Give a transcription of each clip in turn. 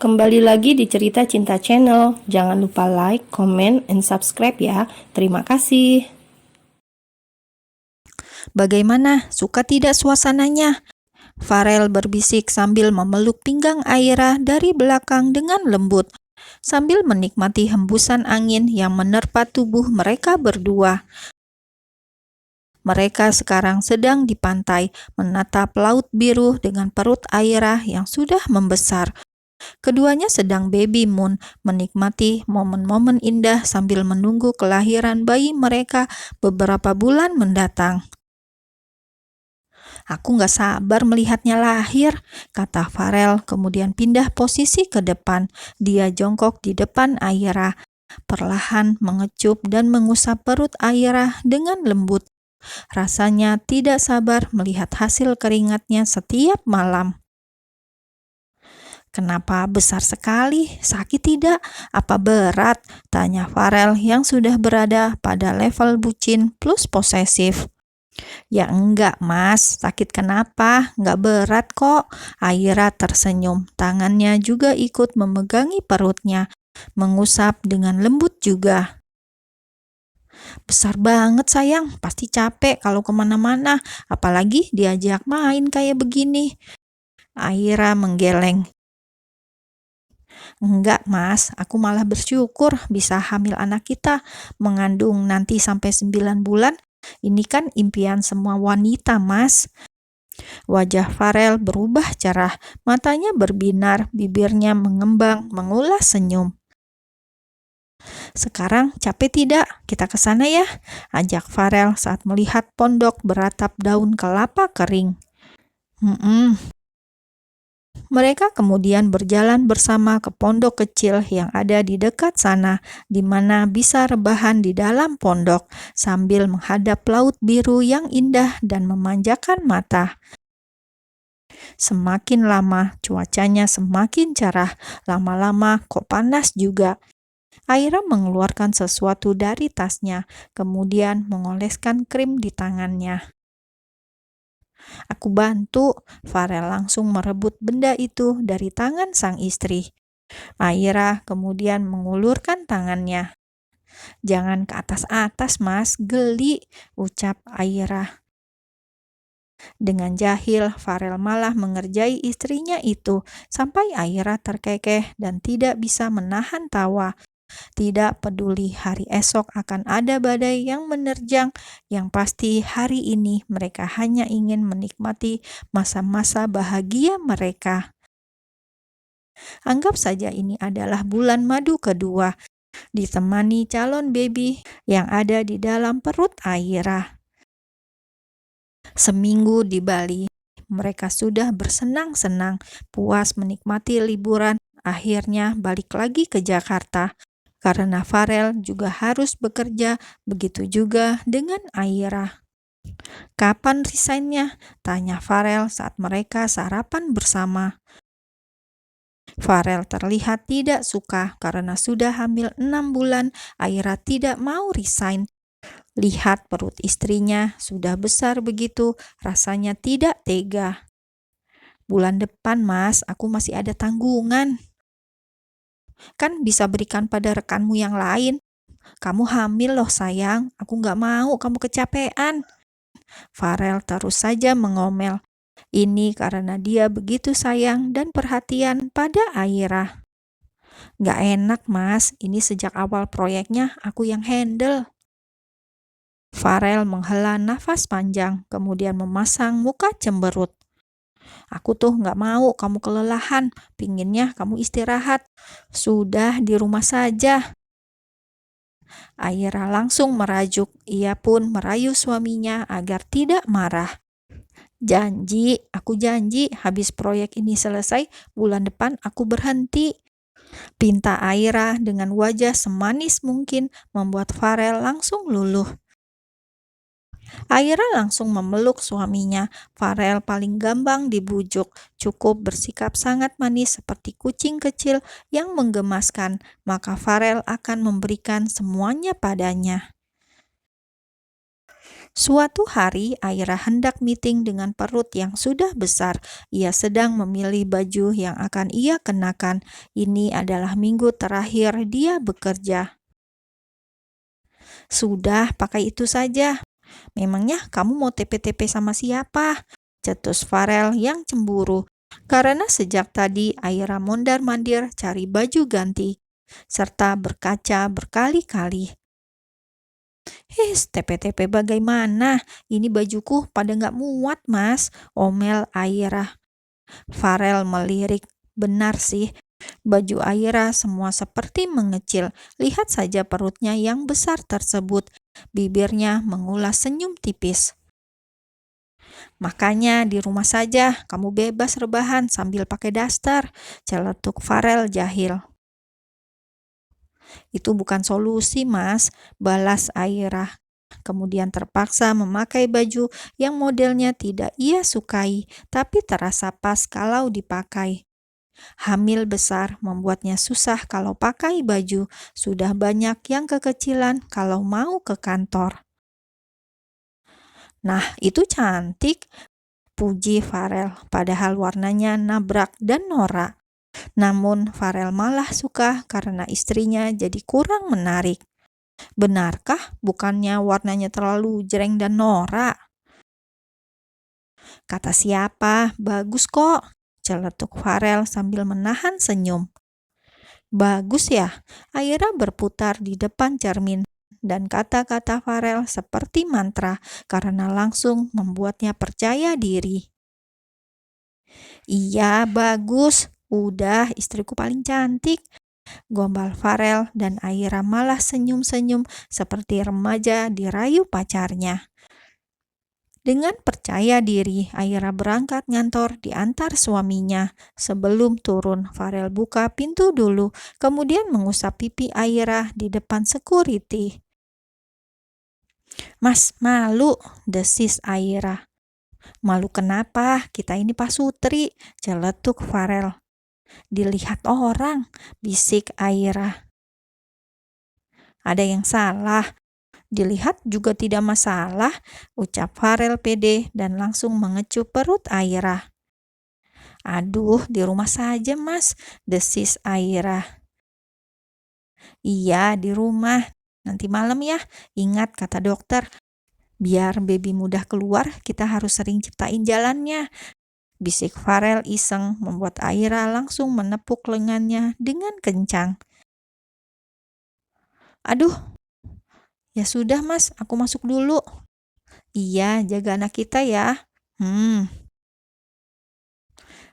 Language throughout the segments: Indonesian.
Kembali lagi di Cerita Cinta Channel. Jangan lupa like, comment, and subscribe ya. Terima kasih. Bagaimana? Suka tidak suasananya? Farel berbisik sambil memeluk pinggang Aira dari belakang dengan lembut, sambil menikmati hembusan angin yang menerpa tubuh mereka berdua. Mereka sekarang sedang di pantai, menatap laut biru dengan perut Aira yang sudah membesar. Keduanya sedang baby moon, menikmati momen-momen indah sambil menunggu kelahiran bayi mereka beberapa bulan mendatang. "Aku gak sabar melihatnya lahir," kata Farel, kemudian pindah posisi ke depan. Dia jongkok di depan Aira, perlahan mengecup dan mengusap perut Aira dengan lembut. Rasanya tidak sabar melihat hasil keringatnya setiap malam. "Kenapa besar sekali? Sakit tidak? Apa berat?" tanya Farel yang sudah berada pada level bucin plus posesif. "Ya enggak mas, sakit kenapa? Enggak berat kok." Aira tersenyum, tangannya juga ikut memegangi perutnya, mengusap dengan lembut juga. "Besar banget sayang, pasti capek kalau kemana-mana, apalagi diajak main kayak begini." Aira menggeleng. "Enggak mas, aku malah bersyukur bisa hamil anak kita, mengandung nanti sampai 9 bulan. Ini kan impian semua wanita mas." Wajah Farel berubah cerah, matanya berbinar, bibirnya mengembang, mengulas senyum. "Sekarang capek tidak? Kita ke sana ya," ajak Farel saat melihat pondok beratap daun kelapa kering. Mereka kemudian berjalan bersama ke pondok kecil yang ada di dekat sana, di mana bisa rebahan di dalam pondok sambil menghadap laut biru yang indah dan memanjakan mata. Semakin lama, cuacanya semakin cerah. Lama-lama kok panas juga. Aira mengeluarkan sesuatu dari tasnya, kemudian mengoleskan krim di tangannya. "Aku bantu." Farel langsung merebut benda itu dari tangan sang istri. Aira kemudian mengulurkan tangannya. "Jangan ke atas-atas mas, geli," ucap Aira. Dengan jahil, Farel malah mengerjai istrinya itu sampai Aira terkekeh dan tidak bisa menahan tawa. Tidak peduli hari esok akan ada badai yang menerjang, yang pasti hari ini mereka hanya ingin menikmati masa-masa bahagia mereka. Anggap saja ini adalah bulan madu kedua, ditemani calon baby yang ada di dalam perut Aira. Seminggu di Bali, mereka sudah bersenang-senang, puas menikmati liburan. Akhirnya balik lagi ke Jakarta, karena Farel juga harus bekerja, begitu juga dengan Aira. "Kapan resignnya?" tanya Farel saat mereka sarapan bersama. Farel terlihat tidak suka karena sudah hamil 6 bulan, Aira tidak mau resign. Lihat perut istrinya sudah besar begitu, rasanya tidak tega. "Bulan depan mas, aku masih ada tanggungan." "Kan bisa berikan pada rekanmu yang lain. Kamu hamil loh sayang, aku gak mau kamu kecapean." Farel terus saja mengomel. Ini karena dia begitu sayang dan perhatian pada Aira. "Gak enak mas, ini sejak awal proyeknya aku yang handle." Farel menghela nafas panjang, kemudian memasang muka cemberut. "Aku tuh gak mau kamu kelelahan, pinginnya kamu istirahat. Sudah di rumah saja." Aira langsung merajuk, ia pun merayu suaminya agar tidak marah. "Janji, aku janji habis proyek ini selesai, bulan depan aku berhenti," pinta Aira dengan wajah semanis mungkin, membuat Farel langsung luluh. Aira langsung memeluk suaminya. Farel paling gampang dibujuk, cukup bersikap sangat manis seperti kucing kecil yang menggemaskan, maka Farel akan memberikan semuanya padanya. Suatu hari, Aira hendak meeting dengan perut yang sudah besar. Ia sedang memilih baju yang akan ia kenakan. Ini adalah minggu terakhir dia bekerja. Sudah, pakai itu saja. Memangnya kamu mau TP-TP sama siapa? Cetus Farel yang cemburu. Karena sejak tadi Aira mondar-mandir cari baju ganti, serta berkaca berkali-kali. TP-TP bagaimana? Ini bajuku pada nggak muat, Mas, omel Aira. Farel melirik. Benar sih, baju Aira semua seperti mengecil. Lihat saja perutnya yang besar tersebut. Bibirnya mengulas senyum tipis. Makanya di rumah saja, kamu bebas rebahan sambil pakai daster, celetuk Farel jahil. Itu bukan solusi, Mas, balas Aira. Kemudian terpaksa memakai baju yang modelnya tidak ia sukai, tapi terasa pas kalau dipakai. Hamil besar membuatnya susah kalau pakai baju. Sudah banyak yang kekecilan kalau mau ke kantor. Nah, itu cantik, puji Farel, padahal warnanya nabrak dan norak. Namun Farel malah suka karena istrinya jadi kurang menarik. Benarkah bukannya warnanya terlalu jreng dan norak? Kata siapa? Bagus kok, celetuk Farel sambil menahan senyum. Bagus ya? Aira berputar di depan cermin dan kata-kata Farel seperti mantra karena langsung membuatnya percaya diri. Iya, bagus. Udah, istriku paling cantik. Gombal Farel dan Aira malah senyum-senyum seperti remaja dirayu pacarnya. Dengan percaya diri, Aira berangkat ngantor diantar suaminya. Sebelum turun, Farel buka pintu dulu, kemudian mengusap pipi Aira di depan security. Mas, malu, desis Aira. Malu kenapa? Kita ini pasutri, celetuk Farel. Dilihat orang, bisik Aira. Ada yang salah. Dilihat juga tidak masalah, ucap Farel pede dan langsung mengecup perut Aira. Aduh, di rumah saja, Mas, desis Aira. Iya, di rumah. Nanti malam ya. Ingat kata dokter, biar baby mudah keluar, kita harus sering ciptain jalannya. Bisik Farel iseng membuat Aira langsung menepuk lengannya dengan kencang. Aduh, ya sudah Mas, aku masuk dulu. Iya, jaga anak kita ya.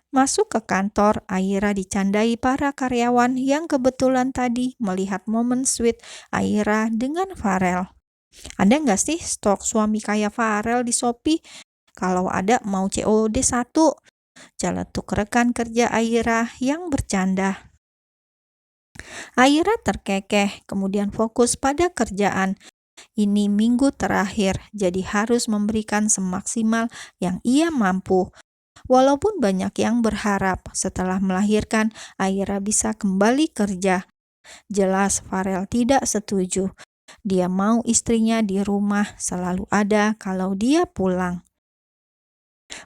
Masuk ke kantor, Aira dicandai para karyawan yang kebetulan tadi melihat momen sweet Aira dengan Farel. Ada nggak sih stok suami kayak Farel di Shopee? Kalau ada mau COD 1. Celetuk rekan kerja Aira yang bercanda. Aira terkekeh, kemudian fokus pada kerjaan. Ini minggu terakhir, jadi harus memberikan semaksimal yang ia mampu. Walaupun banyak yang berharap setelah melahirkan Aira bisa kembali kerja. Jelas Farel tidak setuju. Dia mau istrinya di rumah selalu ada kalau dia pulang.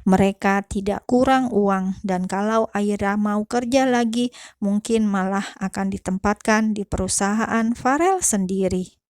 Mereka tidak kurang uang dan kalau Aira mau kerja lagi, mungkin malah akan ditempatkan di perusahaan Farel sendiri.